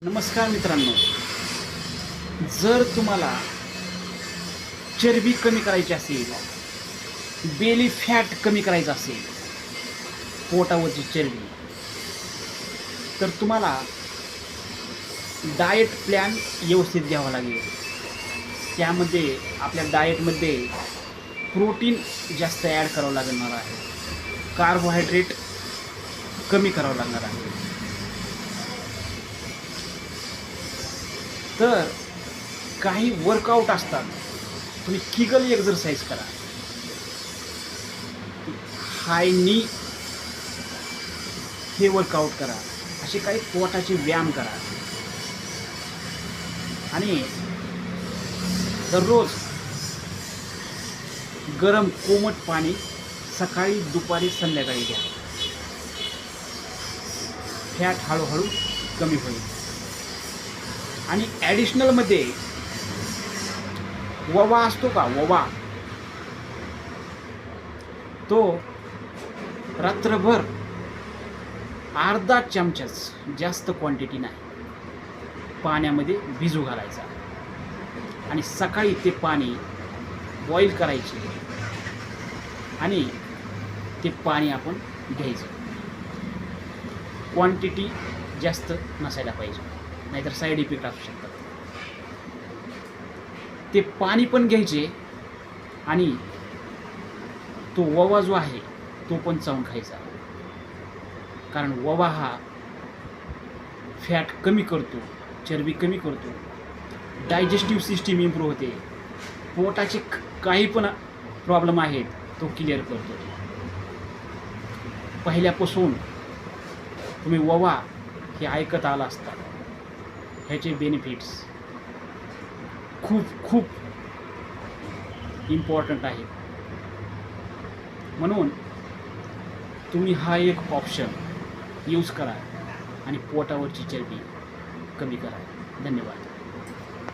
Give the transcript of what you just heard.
नमस्कार मित्रांनो, जर तुम्हाला चरबी कमी करायची असेल, बेली फॅट कमी करायचं असेल, पोटावरची चरबी, तर तुम्हाला डाएट प्लॅन व्यवस्थित घ्यावा लागेल. त्यामध्ये आपल्या डाएटमध्ये प्रोटीन जास्त ॲड करावं लागणार आहे, कार्बोहायड्रेट कमी करावं लागणार आहे. तर काही वर्कआउट असतात, तुम्ही किगल एक्झरसाइज करा, हाय नी हे वर्कआउट करा, असे काही पोटाचे व्यायाम करा आणि दररोज गरम कोमट पाणी सकाळी दुपारी संध्याकाळी घ्या. फॅट हळूहळू कमी होईल. आणि ॲडिशनलमध्ये ववा असतो का, ववा, तो रात्रभर अर्धा चमचाच, जास्त क्वांटिटी नाही, पाण्यामध्ये भिजू घालायचा आणि सकाळी ते पाणी बॉईल करायचे आणि ते पाणी आपण घ्यायचं. क्वांटिटी जास्त नसायला पाहिजे, नाहीतर साईड इफेक्ट असू शकतात. ते पाणी पण घ्यायचे आणि तो ववा जो आहे तो पण चावून खायचा. कारण ववा हा फॅट कमी करतो, चरबी कमी करतो, डायजेस्टिव्ह सिस्टीम इम्प्रूव्ह होते, पोटाचे काही पण प्रॉब्लेम आहेत तो क्लिअर करतो. पहिल्यापासून तुम्ही ववा हे ऐकत आला असता. ह्याचे बेनिफिट्स खूप खूप इम्पॉर्टंट आहेत. म्हणून तुम्ही हा एक ऑप्शन यूज करा आणि पोटावरची चरबी कमी करा. धन्यवाद.